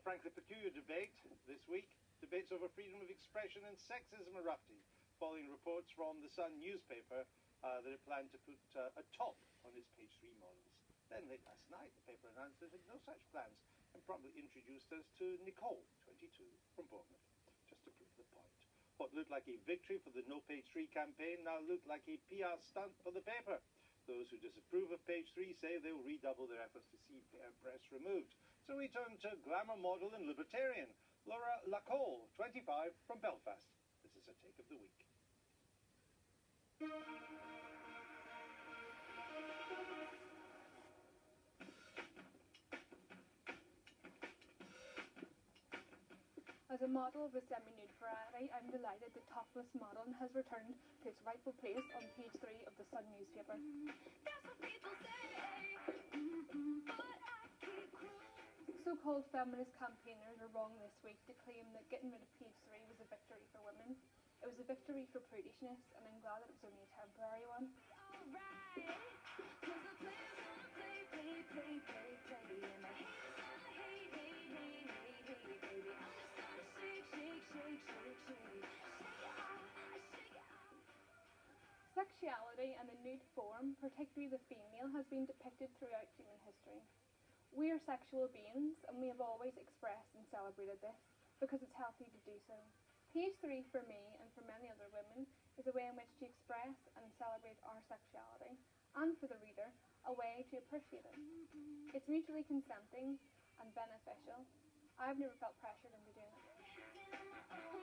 frankly peculiar debate this week. Debates over freedom of expression and sexism erupted, following reports from the Sun newspaper that it planned to put a top on its page 3 models. Then late last night, the paper announced it had no such plans and promptly introduced us to Nicole, 22, from Bournemouth, just to prove the point. What looked like a victory for the No Page 3 campaign now looked like a PR stunt for the paper. Those who disapprove of page 3 say they'll redouble their efforts to see press removed. So we turn to glamour model and libertarian, Laura Lacole, 25, from Belfast. This is her take of the week. As a model of the semi-nude variety, I'm delighted the topless model has returned to its rightful place on page 3 of the Sun newspaper. That's what people say, but I keep cruising. So-called feminist campaigners are wrong this week to claim that getting rid of page 3 was a victory for women. It was a victory for prudishness, and I'm glad that it was only a temporary one. Alright, 'cause the players gonna play, and the haters gonna hate, baby. I'm just gonna shake it off. Sexuality and the nude form, particularly the female, has been depicted throughout human history. We are sexual beings, and we have always expressed and celebrated this, because it's healthy to do so. Page 3 for me, and for many other women, is a way in which to express and celebrate our sexuality, and for the reader, a way to appreciate it. It's mutually consenting and beneficial. I've never felt pressured into doing it.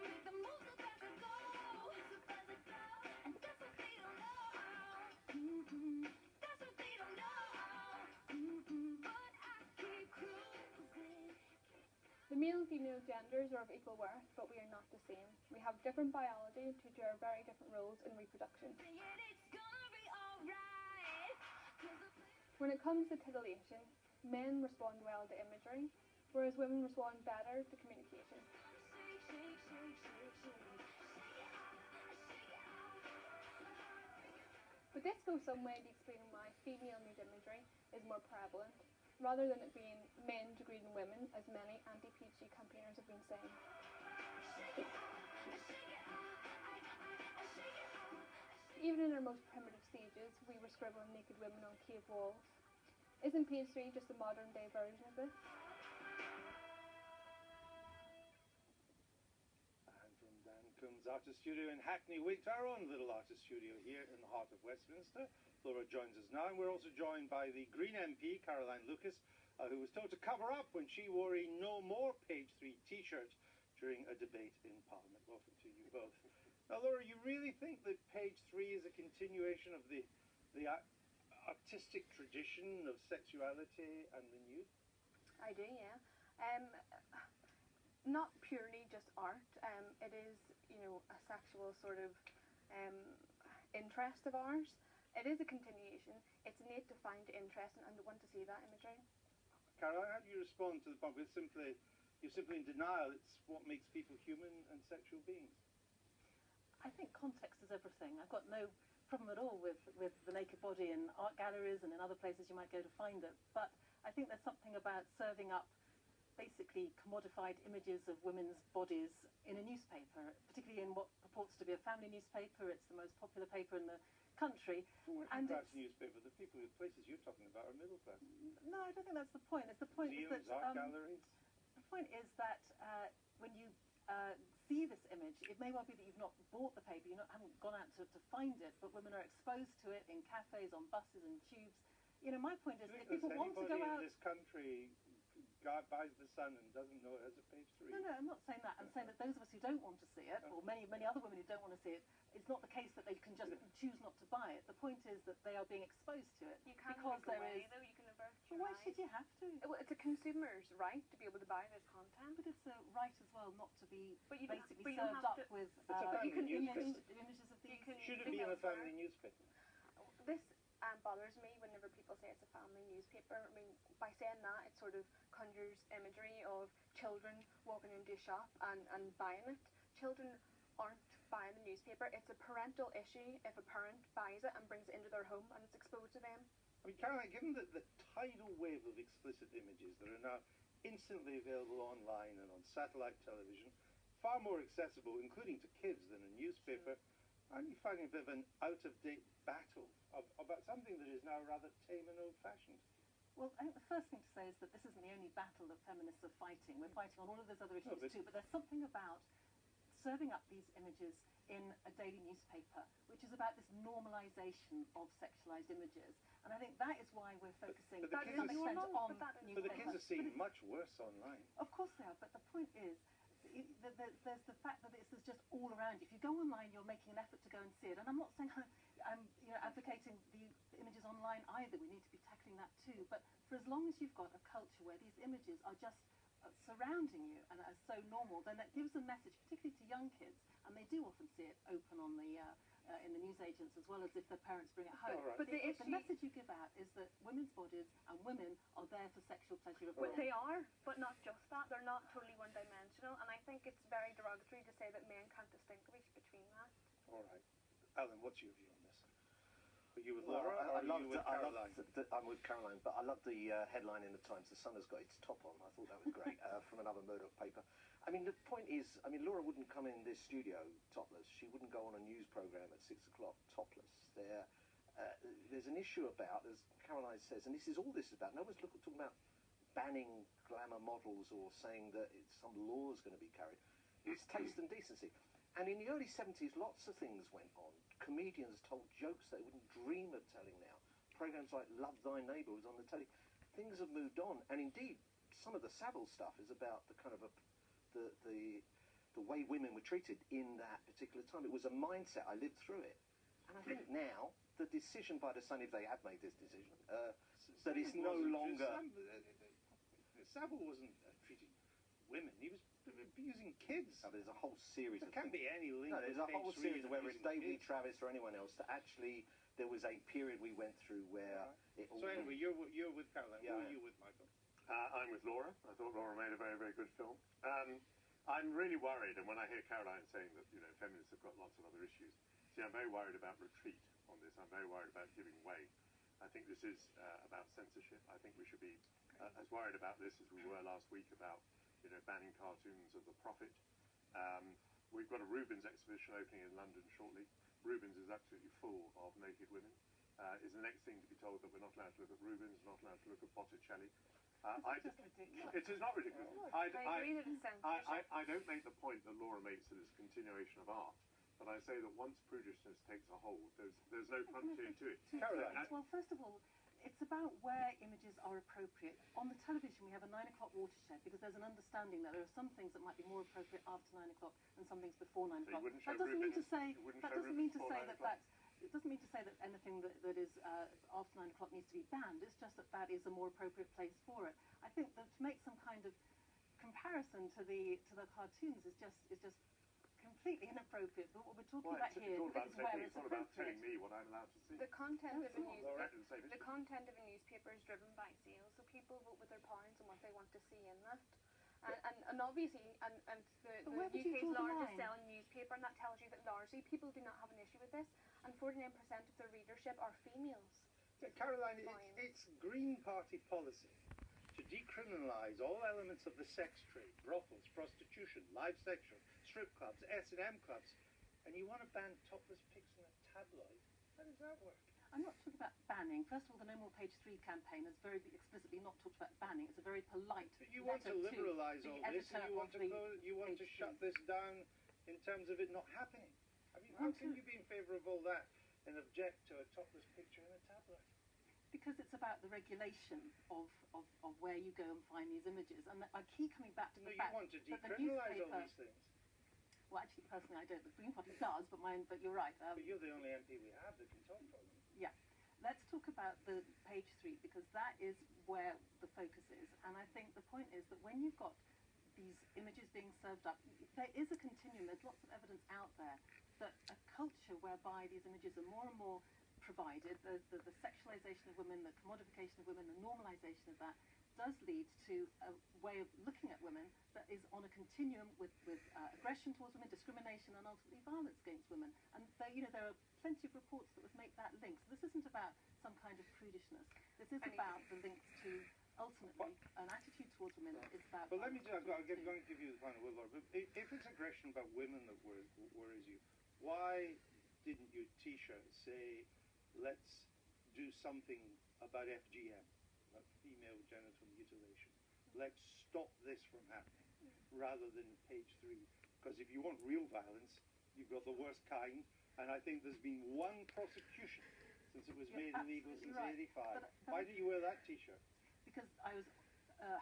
Make the moves up as I go, and that's what they don't know. That's what they don't know. But I keep cruising. The male and female genders are of equal worth, but we are not the same. We have different biology to do our very different roles in reproduction. And yet it's gonna be alright. 'Cause the When it comes to titillation, men respond well to imagery, whereas women respond better to communication. But this goes some way to explaining why female nude imagery is more prevalent, rather than it being men degrading women, as many anti-PG campaigners have been saying. Even in our most primitive stages, we were scribbling naked women on cave walls. Isn't page 3 just a modern day version of this? And from Dan Coombs Artist Studio in Hackney Wick to our own little artist studio here in the heart of Westminster, Laura joins us now, and we're also joined by the Green MP, Caroline Lucas, who was told to cover up when she wore a No More Page 3 t-shirt during a debate in Parliament. Welcome to you both. Now, Laura, you really think that page 3 is a continuation of the artistic tradition of sexuality and the nude? I do, yeah. Not purely just art. It is, a sexual sort of interest of ours. It is a continuation. It's innate to find interesting and to want to see that imagery. Caroline, how do you respond to the point where you're simply in denial it's what makes people human and sexual beings? I think context is everything. I've got no problem at all with the naked body in art galleries and in other places you might go to find it. But I think there's something about serving up basically commodified images of women's bodies in a newspaper, particularly in what purports to be a family newspaper. It's the most popular paper in the country. Working class newspaper, the places you're talking about are middle class. No, I don't think that's the point. The point Museums, is that art galleries. The point is that when you see this image, it may well be that you've not bought the paper, haven't gone out to find it, but women are exposed to it in cafes, on buses and tubes. My point is, if people want to go out... in this country buys the Sun and doesn't know it has a page 3. No, I'm not saying that. I'm saying that those of us who don't want to see it, or many other women who don't want to see it, it's not the case that they can just choose not to buy it. The point is that they are being exposed to it. You can't because take away, though. You can avert your Why eyes. should you have to? Well, it's a consumer's right to be able to buy this content. But it's a right as well not to be But you basically don't served have up to- with It's a family newspaper. images of these. Should it be in a family newspaper? This bothers me whenever people say it's a family newspaper. I mean, by saying that, it sort of conjures imagery of children walking into a shop and buying it. Children aren't buying the newspaper. It's a parental issue if a parent buys it and brings it into their home and it's exposed to them. I mean, Caroline, given the tidal wave of explicit images that are now instantly available online and on satellite television, far more accessible, including to kids, than a newspaper. Aren't you finding a bit of an out-of-date battle about something that is now rather tame and old-fashioned? Well, I think the first thing to say is that this isn't the only battle that feminists are fighting. We're fighting on all of those other issues too, but there's something about serving up these images in a daily newspaper, which is about this normalisation of sexualised images. And I think that is why we're focusing But the to kids some are- extent on But the kids are newspapers. seeing much worse online. Of course they are, but the point is, there's the fact that this is just all around you. If you go online, you're making an effort to go and see it. And I'm not saying I'm advocating the images online either. We need to be tackling that too. But for as long as you've got a culture where these images are just surrounding you and are so normal, then that gives a message, particularly to young kids, and they do often see it open on the in the newsagents as well as if their parents bring it home. All right. But the The message you give out is that women's bodies and women are there for sexual pleasure of But women. they are, but not just that. They're not totally one-dimensional, and I think it's very derogatory to say that men can't distinguish between that. All right. Alan, what's your view on this? Are you with Well, Laura or are you with Caroline? I'm with Caroline, but I love the headline in the Times, "The Sun has got its top on." I thought that was great, from another Murdoch paper. I mean, the point is, Laura wouldn't come in this studio topless. She wouldn't go on a news programme at 6 o'clock topless. There's an issue about, as Caroline says, and this is all this is about. No one's talking about banning glamour models or saying that some law is going to be carried. It's taste and decency. And in the early 70s, lots of things went on. Comedians told jokes they wouldn't dream of telling now. Programmes like Love Thy Neighbour was on the telly. Things have moved on, and indeed, some of the Savile stuff is about the kind of the way women were treated in that particular time. It was a mindset. I lived through it, and I think now the decision by the Sun, if they have made this decision, that it's no longer. Savile wasn't treating women. He was abusing kids. Now, there's a whole series. There can't be any link. No, there's a whole with series of whether it's David kids. Travis or anyone else that actually there was a period we went through where it all. So anyway, you're with Caroline. Yeah. Who are you with, Michael? I'm with Laura. I thought Laura made a very, very good film. I'm really worried, and when I hear Caroline saying that, feminists have got lots of other issues, I'm very worried about retreat on this. I'm very worried about giving way. I think this is about censorship. I think we should be as worried about this as we were last week about, banning cartoons of the Prophet. We've got a Rubens exhibition opening in London shortly. Rubens is absolutely full of naked women. Is the next thing to be told that we're not allowed to look at Rubens, not allowed to look at Botticelli. It's just ridiculous. It is not ridiculous. I agree that it's censorship. I don't make the point that Laura makes that it's a continuation of art, but I say that once prudishness takes a hold, there's no frontier to it. Caroline. Well, first of all, it's about where images are appropriate. On the television, we have a 9 o'clock watershed because there's an understanding that there are some things that might be more appropriate after 9 o'clock and some things before 9 So you o'clock. wouldn't show That doesn't mean to Rubens- say you wouldn't that show doesn't Rubens mean to before say 9 that o'clock? it doesn't mean to say that anything that is after 9 o'clock needs to be banned. It's just that is a more appropriate place for it. I think that to make some kind of comparison to the cartoons is just completely inappropriate. But what we're talking about here is where it's It's all about telling appropriate. me what I'm allowed to see. The content of a Laura, newspaper. didn't say this. The content of a newspaper is driven by sales, so people vote with their pounds and what they want to see in that. And obviously, and the where would you UK's draw the largest line? selling newspaper, and that tells you that largely people do not have an issue with this, and 49% of their readership are females. Caroline, Fine. it's Green Party policy to decriminalise all elements of the sex trade, brothels, prostitution, live sexual, strip clubs, S&M clubs, and you want to ban topless pics in a tabloid? How does that work? I'm not talking about banning. First of all, the No More Page 3 campaign has very explicitly not talked about banning. It's a very polite But you want to letter liberalise the all this, and editor you want of to the you want to Page shut 3. this down in terms of it not happening. I mean, how can you be in favour of all that and object to a topless picture in a tabloid? Because it's about the regulation of where you go and find these images. And I keep coming back to No, the you fact want to that the decriminalise all newspaper... these things. Well, actually, personally, I don't. The Green Party does, but you're right. But you're the only MP we have that can talk for them. Yeah. Let's talk about the Page 3, because that is where the focus is. And I think the point is that when you've got these images being served up, there is a continuum. There's lots of evidence out there that a culture whereby these images are more and more provided, the sexualization of women, the commodification of women, the normalization of that, does lead to a way of looking at women that is on a continuum with aggression towards women, discrimination, and ultimately violence against women. And there are plenty of reports that would make that link. So this isn't about some kind of prudishness. This is about the links to ultimately an attitude towards women that is let me just, I'm going to give you the final word, Laura, but if it's aggression about women that worries you, why didn't your T-shirt say, let's do something about FGM, about female genital mutilation? Let's stop this from happening, rather than page 3. Because if you want real violence, you've got the worst kind, and I think there's been one prosecution since it was made illegal since right. 85. But Why did you wear that T-shirt? Because I was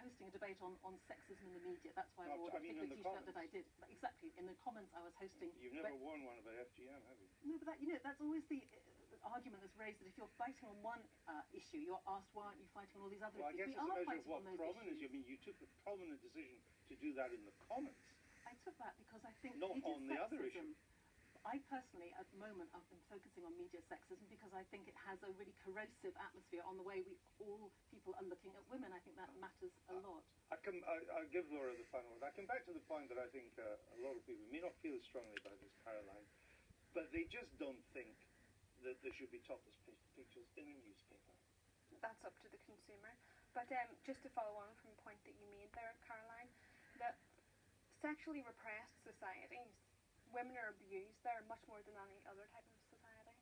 hosting a debate on sexism in the media. That's why I No, wore I the mean particular in the T-shirt that I comments. did. But exactly, in the comments I was hosting. You've never worn one about FGM, have you? No, but that, that's always the argument that's raised, that if you're fighting on one issue, you're asked, why aren't you fighting on all these other Well, I issues? guess it's a measure of what prominence. I mean, you took the prominent decision to do that in the comments. I took that because I think Not media on the other sexism, issue. I personally, at the moment, I've been focusing on media sexism because I think it has a really corrosive atmosphere on the way all people are looking at women. I think that matters a lot. I'll give Laura the final word. I come back to the point that I think a lot of people may not feel as strongly about this, Caroline, but they just don't think that there should be topless pictures in a newspaper. That's up to the consumer. But just to follow on from the point that you made there, Caroline, that sexually repressed societies, women are abused there much more than any other type of society.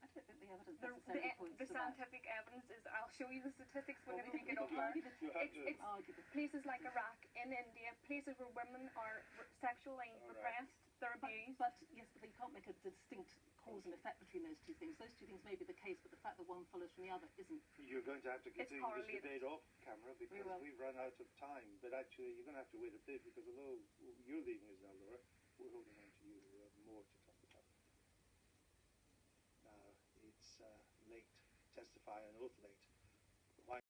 I don't think the evidence necessarily points The to that. scientific evidence is, I'll show you the statistics Well, whenever we we get can over. argue this. You have to. It's Argue this. places like Iraq, in India, places where women are sexually All right. repressed, they're abused. But yes, but you can't make a distinct cause and effect between those two things. Those two things may be the case, but the fact that one follows from the other isn't. You're going to have to continue this correlated. debate off camera because will. we've run out of time. But actually, you're going to have to wait a bit because although you're leaving us now, Laura, we're holding on to you. We have more to talk about. Now, it's late. Testify an oath late.